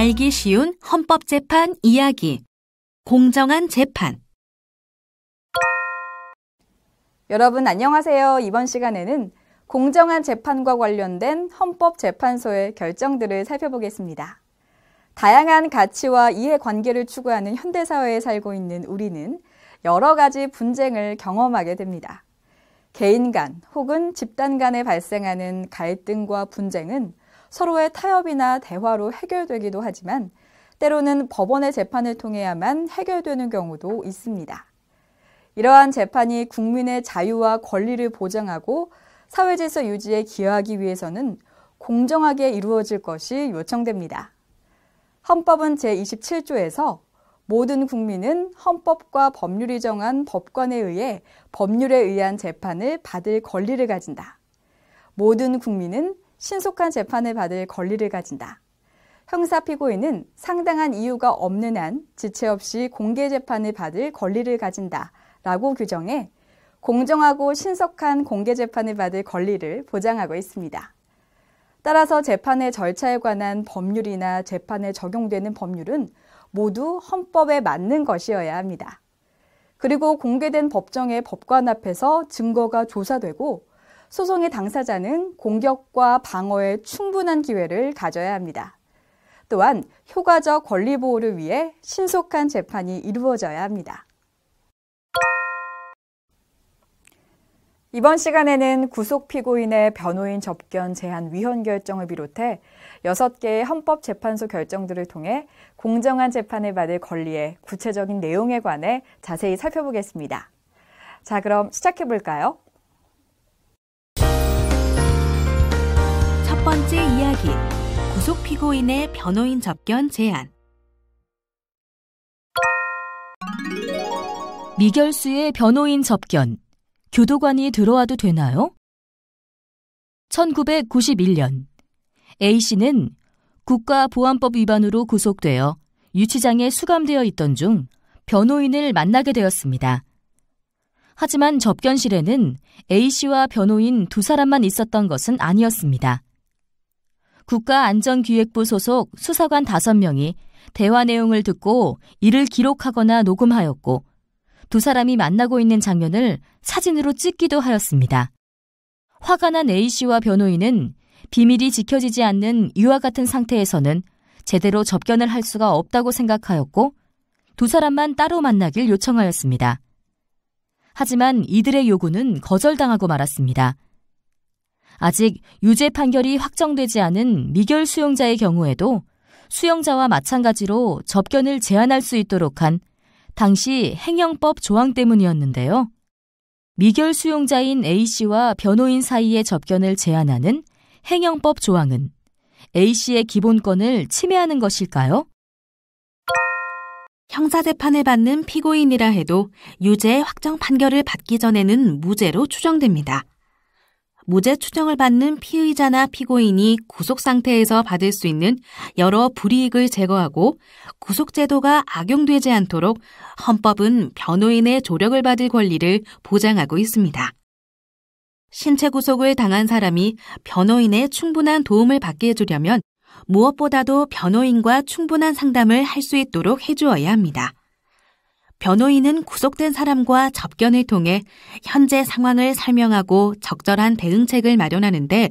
알기 쉬운 헌법재판 이야기. 공정한 재판. 여러분 안녕하세요. 이번 시간에는 공정한 재판과 관련된 헌법재판소의 결정들을 살펴보겠습니다. 다양한 가치와 이해관계를 추구하는 현대사회에 살고 있는 우리는 여러 가지 분쟁을 경험하게 됩니다. 개인 간 혹은 집단 간에 발생하는 갈등과 분쟁은 서로의 타협이나 대화로 해결되기도 하지만 때로는 법원의 재판을 통해야만 해결되는 경우도 있습니다. 이러한 재판이 국민의 자유와 권리를 보장하고 사회질서 유지에 기여하기 위해서는 공정하게 이루어질 것이 요청됩니다. 헌법은 제27조에서 모든 국민은 헌법과 법률이 정한 법관에 의해 법률에 의한 재판을 받을 권리를 가진다. 모든 국민은 신속한 재판을 받을 권리를 가진다. 형사 피고인은 상당한 이유가 없는 한 지체 없이 공개 재판을 받을 권리를 가진다. 라고 규정해 공정하고 신속한 공개 재판을 받을 권리를 보장하고 있습니다. 따라서 재판의 절차에 관한 법률이나 재판에 적용되는 법률은 모두 헌법에 맞는 것이어야 합니다. 그리고 공개된 법정의 법관 앞에서 증거가 조사되고 소송의 당사자는 공격과 방어에 충분한 기회를 가져야 합니다. 또한 효과적 권리 보호를 위해 신속한 재판이 이루어져야 합니다. 이번 시간에는 구속 피고인의 변호인 접견 제한 위헌 결정을 비롯해 6개의 헌법재판소 결정들을 통해 공정한 재판을 받을 권리의 구체적인 내용에 관해 자세히 살펴보겠습니다. 자, 그럼 시작해볼까요? 첫 번째 이야기. 구속 피고인의 변호인 접견 제한. 미결수의 변호인 접견. 교도관이 들어와도 되나요? 1991년 A씨는 국가보안법 위반으로 구속되어 유치장에 수감되어 있던 중 변호인을 만나게 되었습니다. 하지만 접견실에는 A씨와 변호인 두 사람만 있었던 것은 아니었습니다. 국가안전기획부 소속 수사관 5명이 대화 내용을 듣고 이를 기록하거나 녹음하였고 두 사람이 만나고 있는 장면을 사진으로 찍기도 하였습니다. 화가 난 A씨와 변호인은 비밀이 지켜지지 않는 이와 같은 상태에서는 제대로 접견을 할 수가 없다고 생각하였고 두 사람만 따로 만나길 요청하였습니다. 하지만 이들의 요구는 거절당하고 말았습니다. 아직 유죄 판결이 확정되지 않은 미결 수용자의 경우에도 수용자와 마찬가지로 접견을 제한할 수 있도록 한 당시 행영법 조항 때문이었는데요. 미결 수용자인 A씨와 변호인 사이의 접견을 제한하는 행영법 조항은 A씨의 기본권을 침해하는 것일까요? 형사재판을 받는 피고인이라 해도 유죄 확정 판결을 받기 전에는 무죄로 추정됩니다. 무죄 추정을 받는 피의자나 피고인이 구속 상태에서 받을 수 있는 여러 불이익을 제거하고 구속제도가 악용되지 않도록 헌법은 변호인의 조력을 받을 권리를 보장하고 있습니다. 신체 구속을 당한 사람이 변호인의 충분한 도움을 받게 해주려면 무엇보다도 변호인과 충분한 상담을 할 수 있도록 해주어야 합니다. 변호인은 구속된 사람과 접견을 통해 현재 상황을 설명하고 적절한 대응책을 마련하는데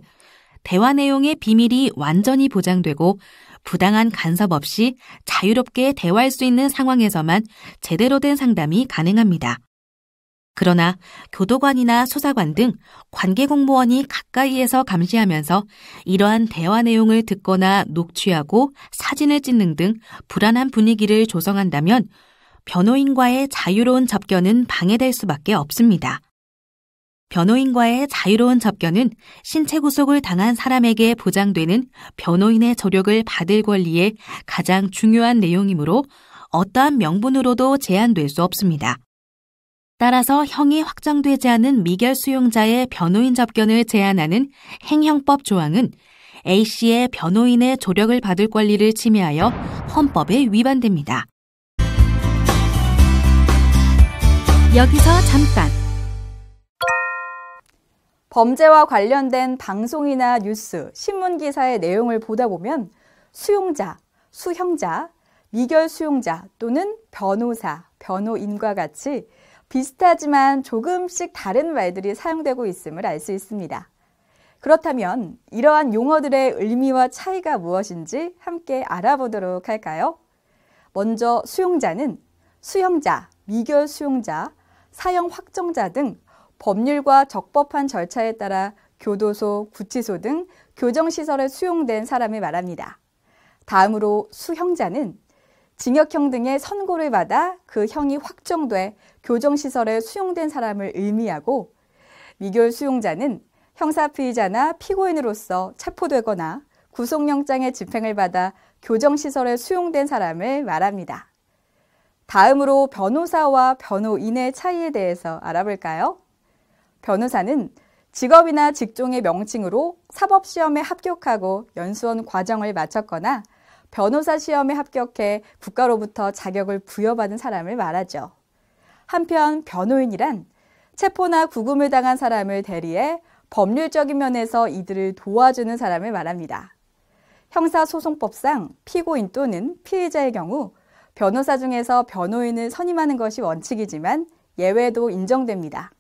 대화 내용의 비밀이 완전히 보장되고 부당한 간섭 없이 자유롭게 대화할 수 있는 상황에서만 제대로 된 상담이 가능합니다. 그러나 교도관이나 수사관 등 관계공무원이 가까이에서 감시하면서 이러한 대화 내용을 듣거나 녹취하고 사진을 찍는 등 불안한 분위기를 조성한다면 변호인과의 자유로운 접견은 방해될 수밖에 없습니다. 변호인과의 자유로운 접견은 신체 구속을 당한 사람에게 보장되는 변호인의 조력을 받을 권리의 가장 중요한 내용이므로 어떠한 명분으로도 제한될 수 없습니다. 따라서 형이 확정되지 않은 미결 수용자의 변호인 접견을 제한하는 행형법 조항은 A씨의 변호인의 조력을 받을 권리를 침해하여 헌법에 위반됩니다. 여기서 잠깐. 범죄와 관련된 방송이나 뉴스, 신문 기사의 내용을 보다 보면 수용자, 수형자, 미결 수용자 또는 변호사, 변호인과 같이 비슷하지만 조금씩 다른 말들이 사용되고 있음을 알 수 있습니다. 그렇다면 이러한 용어들의 의미와 차이가 무엇인지 함께 알아보도록 할까요? 먼저 수용자는 수형자, 미결 수용자, 사형 확정자 등 법률과 적법한 절차에 따라 교도소, 구치소 등 교정시설에 수용된 사람을 말합니다. 다음으로 수형자는 징역형 등의 선고를 받아 그 형이 확정돼 교정시설에 수용된 사람을 의미하고, 미결 수용자는 형사피의자나 피고인으로서 체포되거나 구속영장의 집행을 받아 교정시설에 수용된 사람을 말합니다. 다음으로 변호사와 변호인의 차이에 대해서 알아볼까요? 변호사는 직업이나 직종의 명칭으로 사법시험에 합격하고 연수원 과정을 마쳤거나 변호사 시험에 합격해 국가로부터 자격을 부여받은 사람을 말하죠. 한편 변호인이란 체포나 구금을 당한 사람을 대리해 법률적인 면에서 이들을 도와주는 사람을 말합니다. 형사소송법상 피고인 또는 피의자의 경우 변호사 중에서 변호인을 선임하는 것이 원칙이지만 예외도 인정됩니다.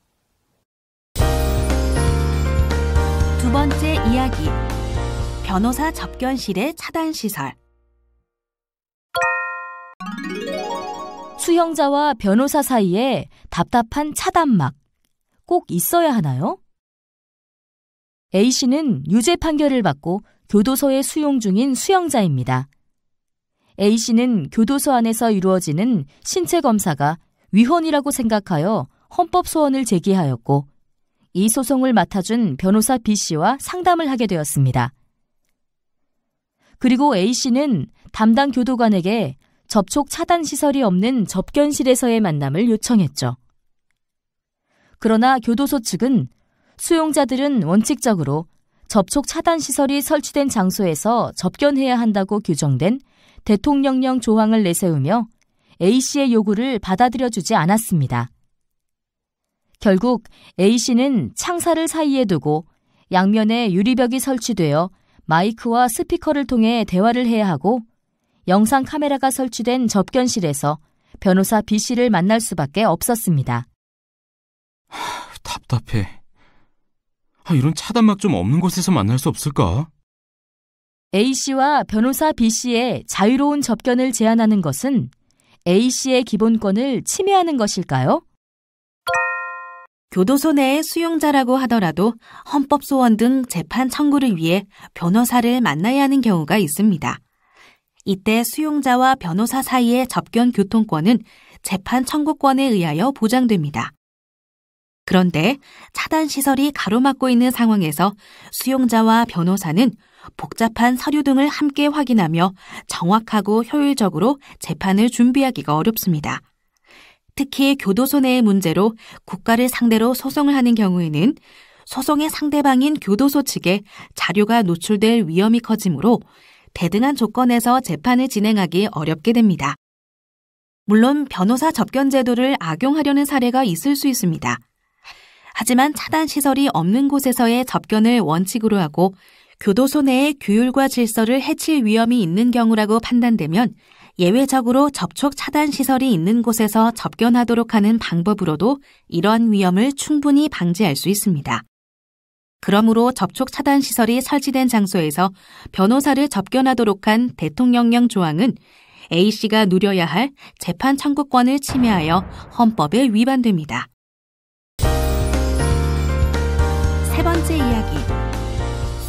두 번째 이야기, 변호사 접견실의 차단시설. 수형자와 변호사 사이에 답답한 차단막, 꼭 있어야 하나요? A씨는 유죄 판결을 받고 교도소에 수용 중인 수형자입니다. A씨는 교도소 안에서 이루어지는 신체 검사가 위헌이라고 생각하여 헌법 소원을 제기하였고, 이 소송을 맡아준 변호사 B씨와 상담을 하게 되었습니다. 그리고 A씨는 담당 교도관에게 접촉 차단 시설이 없는 접견실에서의 만남을 요청했죠. 그러나 교도소 측은 수용자들은 원칙적으로 접촉 차단 시설이 설치된 장소에서 접견해야 한다고 규정된 대통령령 조항을 내세우며 A씨의 요구를 받아들여주지 않았습니다. 결국 A씨는 창살을 사이에 두고 양면에 유리벽이 설치되어 마이크와 스피커를 통해 대화를 해야 하고, 영상 카메라가 설치된 접견실에서 변호사 B씨를 만날 수밖에 없었습니다. 답답해. 이런 차단막 좀 없는 곳에서 만날 수 없을까? A씨와 변호사 B씨의 자유로운 접견을 제한하는 것은 A씨의 기본권을 침해하는 것일까요? 교도소 내의 수용자라고 하더라도 헌법소원 등 재판 청구를 위해 변호사를 만나야 하는 경우가 있습니다. 이때 수용자와 변호사 사이의 접견 교통권은 재판 청구권에 의하여 보장됩니다. 그런데 차단시설이 가로막고 있는 상황에서 수용자와 변호사는 복잡한 서류 등을 함께 확인하며 정확하고 효율적으로 재판을 준비하기가 어렵습니다. 특히 교도소 내의 문제로 국가를 상대로 소송을 하는 경우에는 소송의 상대방인 교도소 측에 자료가 노출될 위험이 커지므로 대등한 조건에서 재판을 진행하기 어렵게 됩니다. 물론 변호사 접견 제도를 악용하려는 사례가 있을 수 있습니다. 하지만 차단시설이 없는 곳에서의 접견을 원칙으로 하고 교도소 내의 규율과 질서를 해칠 위험이 있는 경우라고 판단되면 예외적으로 접촉 차단 시설이 있는 곳에서 접견하도록 하는 방법으로도 이러한 위험을 충분히 방지할 수 있습니다. 그러므로 접촉 차단 시설이 설치된 장소에서 변호사를 접견하도록 한 대통령령 조항은 A씨가 누려야 할 재판 청구권을 침해하여 헌법에 위반됩니다. 세 번째 이야기,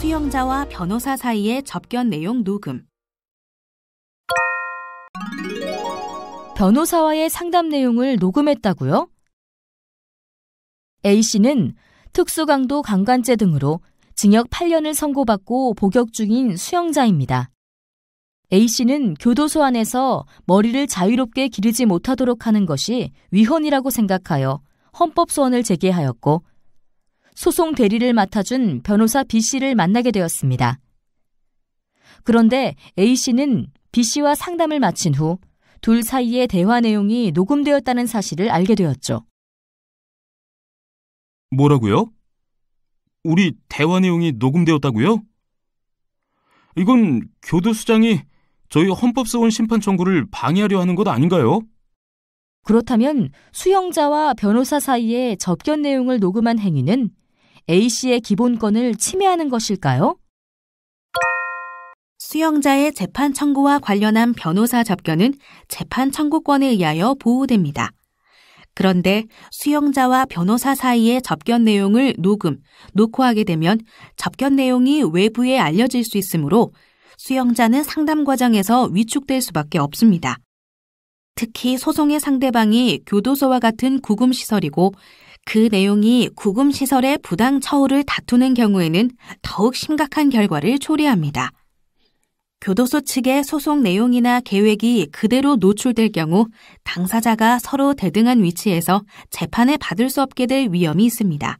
수용자와 변호사 사이의 접견 내용 녹음. 변호사와의 상담 내용을 녹음했다고요? A씨는 특수강도 강간죄 등으로 징역 8년을 선고받고 복역 중인 수형자입니다. A씨는 교도소 안에서 머리를 자유롭게 기르지 못하도록 하는 것이 위헌이라고 생각하여 헌법소원을 제기하였고, 소송 대리를 맡아준 변호사 B씨를 만나게 되었습니다. 그런데 A씨는 B씨와 상담을 마친 후 둘 사이의 대화 내용이 녹음되었다는 사실을 알게 되었죠. 뭐라고요? 우리 대화 내용이 녹음되었다고요? 이건 교도소장이 저희 헌법소원 심판 청구를 방해하려 하는 것 아닌가요? 그렇다면 수용자와 변호사 사이의 접견 내용을 녹음한 행위는 A씨의 기본권을 침해하는 것일까요? 수용자의 재판 청구와 관련한 변호사 접견은 재판 청구권에 의하여 보호됩니다. 그런데 수용자와 변호사 사이의 접견 내용을 녹화하게 되면 접견 내용이 외부에 알려질 수 있으므로 수용자는 상담 과정에서 위축될 수밖에 없습니다. 특히 소송의 상대방이 교도소와 같은 구금시설이고 그 내용이 구금시설의 부당 처우를 다투는 경우에는 더욱 심각한 결과를 초래합니다. 교도소 측의 소송 내용이나 계획이 그대로 노출될 경우 당사자가 서로 대등한 위치에서 재판을 받을 수 없게 될 위험이 있습니다.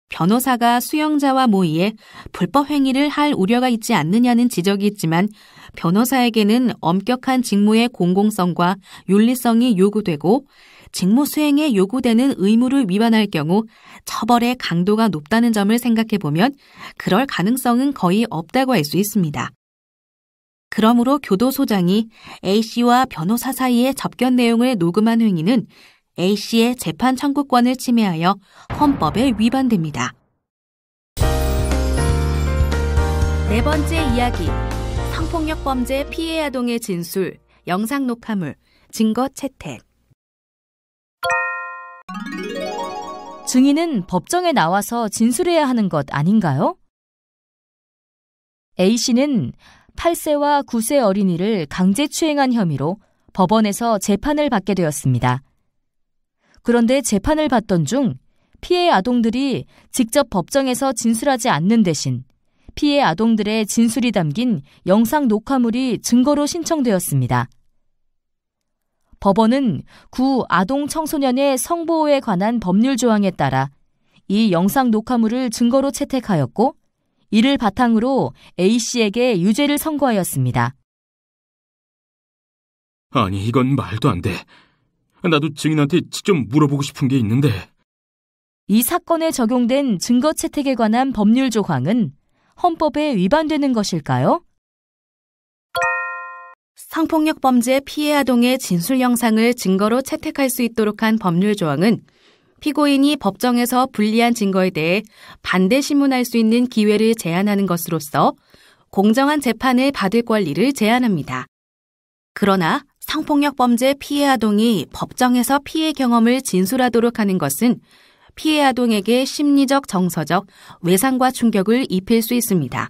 변호사가 수용자와 모의에 불법 행위를 할 우려가 있지 않느냐는 지적이 있지만 변호사에게는 엄격한 직무의 공공성과 윤리성이 요구되고 직무 수행에 요구되는 의무를 위반할 경우 처벌의 강도가 높다는 점을 생각해 보면 그럴 가능성은 거의 없다고 할 수 있습니다. 그러므로 교도소장이 A씨와 변호사 사이의 접견 내용을 녹음한 행위는 A씨의 재판 청구권을 침해하여 헌법에 위반됩니다. 네 번째 이야기, 성폭력 범죄 피해 아동의 진술, 영상 녹화물, 증거 채택. 증인은 법정에 나와서 진술해야 하는 것 아닌가요? A씨는 8세와 9세 어린이를 강제추행한 혐의로 법원에서 재판을 받게 되었습니다. 그런데 재판을 받던 중 피해 아동들이 직접 법정에서 진술하지 않는 대신 피해 아동들의 진술이 담긴 영상 녹화물이 증거로 신청되었습니다. 법원은 구 아동 청소년의 성보호에 관한 법률 조항에 따라 이 영상 녹화물을 증거로 채택하였고 이를 바탕으로 A씨에게 유죄를 선고하였습니다. 아니, 이건 말도 안 돼. 나도 증인한테 직접 물어보고 싶은 게 있는데. 이 사건에 적용된 증거 채택에 관한 법률 조항은 헌법에 위반되는 것일까요? 성폭력 범죄 피해 아동의 진술 영상을 증거로 채택할 수 있도록 한 법률 조항은 피고인이 법정에서 불리한 증거에 대해 반대 신문할 수 있는 기회를 제한하는 것으로서 공정한 재판을 받을 권리를 제한합니다. 그러나 성폭력 범죄 피해 아동이 법정에서 피해 경험을 진술하도록 하는 것은 피해 아동에게 심리적, 정서적, 외상과 충격을 입힐 수 있습니다.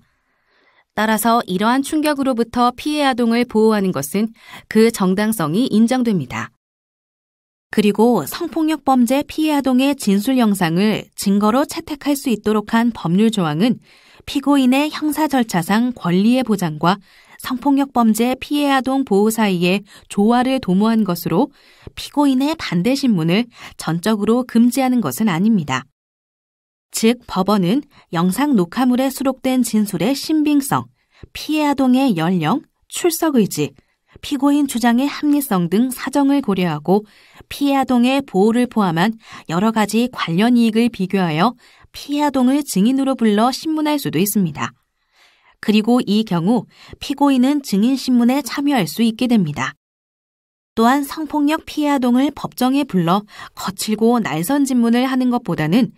따라서 이러한 충격으로부터 피해 아동을 보호하는 것은 그 정당성이 인정됩니다. 그리고 성폭력 범죄 피해 아동의 진술 영상을 증거로 채택할 수 있도록 한 법률 조항은 피고인의 형사 절차상 권리의 보장과 성폭력 범죄 피해 아동 보호 사이의 조화를 도모한 것으로 피고인의 반대 신문을 전적으로 금지하는 것은 아닙니다. 즉, 법원은 영상 녹화물에 수록된 진술의 신빙성, 피해 아동의 연령, 출석 의지, 피고인 주장의 합리성 등 사정을 고려하고 피해 아동의 보호를 포함한 여러 가지 관련 이익을 비교하여 피해 아동을 증인으로 불러 신문할 수도 있습니다. 그리고 이 경우 피고인은 증인 신문에 참여할 수 있게 됩니다. 또한 성폭력 피해 아동을 법정에 불러 거칠고 날선 질문을 하는 것보다는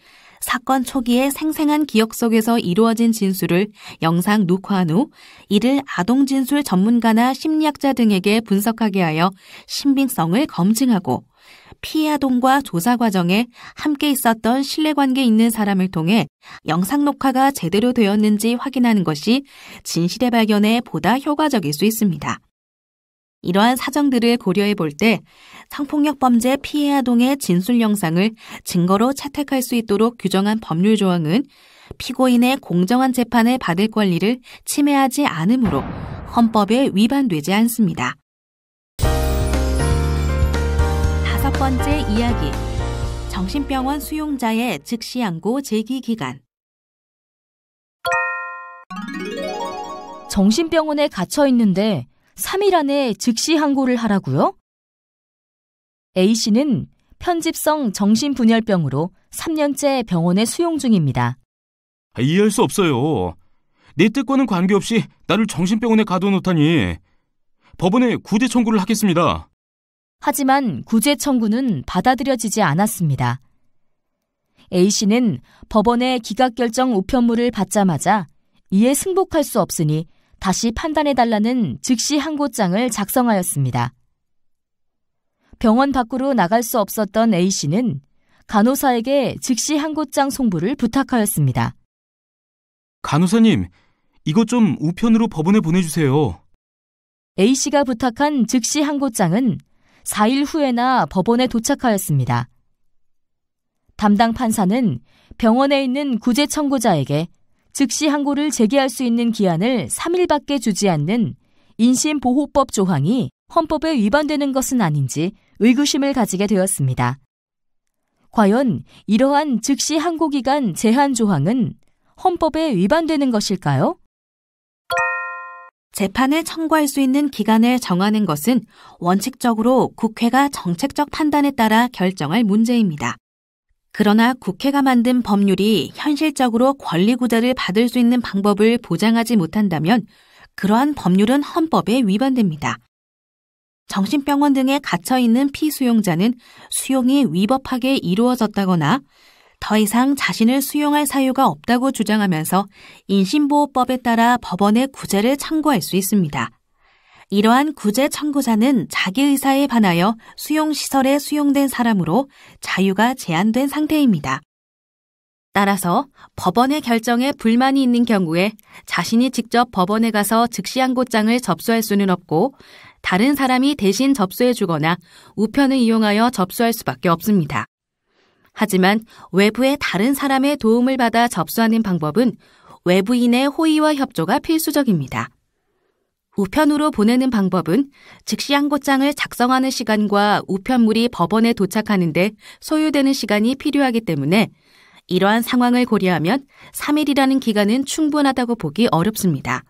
사건 초기의 생생한 기억 속에서 이루어진 진술을 영상 녹화한 후 이를 아동 진술 전문가나 심리학자 등에게 분석하게 하여 신빙성을 검증하고 피해 아동과 조사 과정에 함께 있었던 신뢰관계 있는 사람을 통해 영상 녹화가 제대로 되었는지 확인하는 것이 진실의 발견에 보다 효과적일 수 있습니다. 이러한 사정들을 고려해 볼 때 성폭력 범죄 피해 아동의 진술 영상을 증거로 채택할 수 있도록 규정한 법률 조항은 피고인의 공정한 재판을 받을 권리를 침해하지 않으므로 헌법에 위반되지 않습니다. 다섯 번째 이야기, 정신병원 수용자의 즉시 양고 제기 기간. 정신병원에 갇혀 있는데 3일 안에 즉시 항고를 하라고요? A씨는 편집성 정신분열병으로 3년째 병원에 수용 중입니다. 이해할 수 없어요. 내 뜻과는 관계없이 나를 정신병원에 가둬놓다니. 법원에 구제 청구를 하겠습니다. 하지만 구제 청구는 받아들여지지 않았습니다. A씨는 법원의 기각결정 우편물을 받자마자 이에 승복할 수 없으니 다시 판단해달라는 즉시 항고장을 작성하였습니다. 병원 밖으로 나갈 수 없었던 A씨는 간호사에게 즉시 항고장 송부를 부탁하였습니다. 간호사님, 이것 좀 우편으로 법원에 보내주세요. A씨가 부탁한 즉시 항고장은 4일 후에나 법원에 도착하였습니다. 담당 판사는 병원에 있는 구제 청구자에게 즉시 항고를 제기할 수 있는 기한을 3일밖에 주지 않는 인신보호법 조항이 헌법에 위반되는 것은 아닌지 의구심을 가지게 되었습니다. 과연 이러한 즉시 항고 기간 제한 조항은 헌법에 위반되는 것일까요? 재판을 청구할 수 있는 기간을 정하는 것은 원칙적으로 국회가 정책적 판단에 따라 결정할 문제입니다. 그러나 국회가 만든 법률이 현실적으로 권리구제를 받을 수 있는 방법을 보장하지 못한다면 그러한 법률은 헌법에 위반됩니다. 정신병원 등에 갇혀있는 피수용자는 수용이 위법하게 이루어졌다거나 더 이상 자신을 수용할 사유가 없다고 주장하면서 인신보호법에 따라 법원에 구제를 청구할 수 있습니다. 이러한 구제 청구자는 자기 의사에 반하여 수용시설에 수용된 사람으로 자유가 제한된 상태입니다. 따라서 법원의 결정에 불만이 있는 경우에 자신이 직접 법원에 가서 즉시 항고장을 접수할 수는 없고 다른 사람이 대신 접수해주거나 우편을 이용하여 접수할 수밖에 없습니다. 하지만 외부의 다른 사람의 도움을 받아 접수하는 방법은 외부인의 호의와 협조가 필수적입니다. 우편으로 보내는 방법은 즉시 항고장을 작성하는 시간과 우편물이 법원에 도착하는데 소요되는 시간이 필요하기 때문에 이러한 상황을 고려하면 3일이라는 기간은 충분하다고 보기 어렵습니다.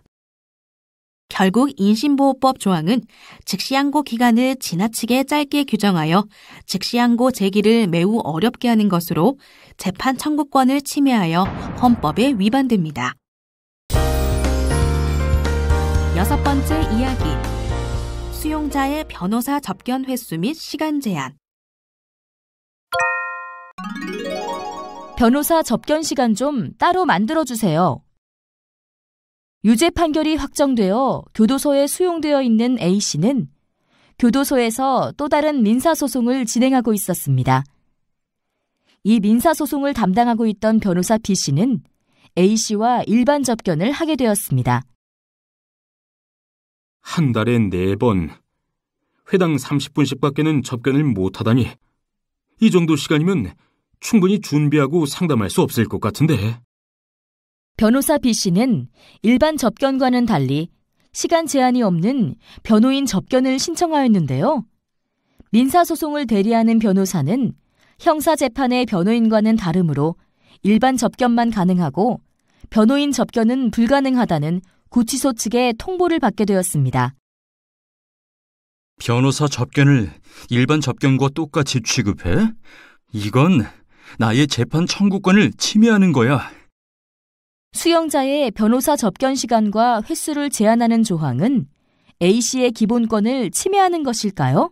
결국 인신보호법 조항은 즉시항고 기간을 지나치게 짧게 규정하여 즉시항고 제기를 매우 어렵게 하는 것으로 재판 청구권을 침해하여 헌법에 위반됩니다. 6번째 이야기. 수용자의 변호사 접견 횟수 및 시간 제한. 변호사 접견 시간 좀 따로 만들어주세요. 유죄 판결이 확정되어 교도소에 수용되어 있는 A씨는 교도소에서 또 다른 민사소송을 진행하고 있었습니다. 이 민사소송을 담당하고 있던 변호사 B씨는 A씨와 일반 접견을 하게 되었습니다. 한 달에 4번, 회당 30분씩밖에는 접견을 못하다니. 이 정도 시간이면 충분히 준비하고 상담할 수 없을 것 같은데. 변호사 B씨는 일반 접견과는 달리 시간 제한이 없는 변호인 접견을 신청하였는데요. 민사소송을 대리하는 변호사는 형사재판의 변호인과는 다르므로 일반 접견만 가능하고 변호인 접견은 불가능하다는 구치소 측의 통보를 받게 되었습니다. 변호사 접견을 일반 접견과 똑같이 취급해? 이건 나의 재판 청구권을 침해하는 거야. 수용자의 변호사 접견 시간과 횟수를 제한하는 조항은 A씨의 기본권을 침해하는 것일까요?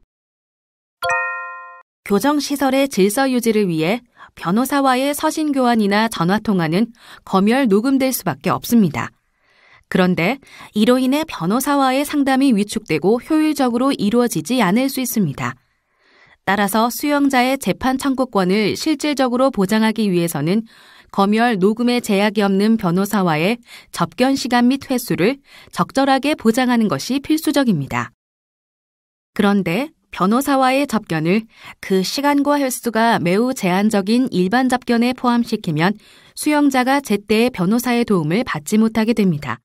교정시설의 질서 유지를 위해 변호사와의 서신 교환이나 전화통화는 검열 녹음될 수밖에 없습니다. 그런데 이로 인해 변호사와의 상담이 위축되고 효율적으로 이루어지지 않을 수 있습니다. 따라서 수용자의 재판 청구권을 실질적으로 보장하기 위해서는 검열 녹음에 제약이 없는 변호사와의 접견 시간 및 횟수를 적절하게 보장하는 것이 필수적입니다. 그런데 변호사와의 접견을 그 시간과 횟수가 매우 제한적인 일반 접견에 포함시키면 수용자가 제때의 변호사의 도움을 받지 못하게 됩니다.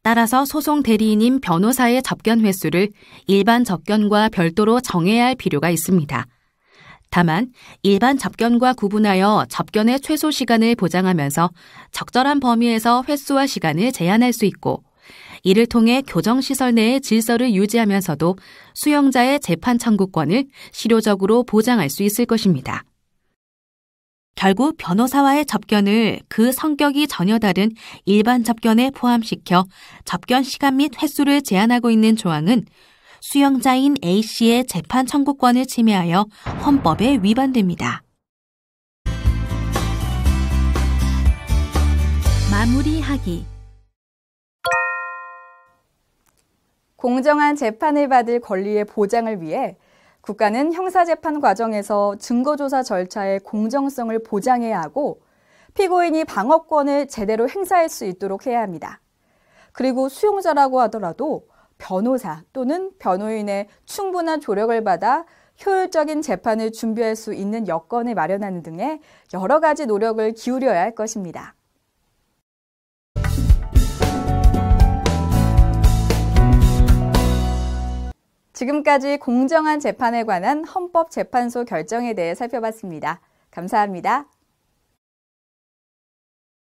따라서 소송 대리인인 변호사의 접견 횟수를 일반 접견과 별도로 정해야 할 필요가 있습니다. 다만 일반 접견과 구분하여 접견의 최소 시간을 보장하면서 적절한 범위에서 횟수와 시간을 제한할 수 있고 이를 통해 교정시설 내의 질서를 유지하면서도 수용자의 재판 청구권을 실효적으로 보장할 수 있을 것입니다. 결국 변호사와의 접견을 그 성격이 전혀 다른 일반 접견에 포함시켜 접견 시간 및 횟수를 제한하고 있는 조항은 수용자인 A씨의 재판 청구권을 침해하여 헌법에 위반됩니다. 마무리하기. 공정한 재판을 받을 권리의 보장을 위해 국가는 형사재판 과정에서 증거조사 절차의 공정성을 보장해야 하고 피고인이 방어권을 제대로 행사할 수 있도록 해야 합니다. 그리고 수용자라고 하더라도 변호사 또는 변호인의 충분한 조력을 받아 효율적인 재판을 준비할 수 있는 여건을 마련하는 등의 여러 가지 노력을 기울여야 할 것입니다. 지금까지 공정한 재판에 관한 헌법재판소 결정에 대해 살펴봤습니다. 감사합니다.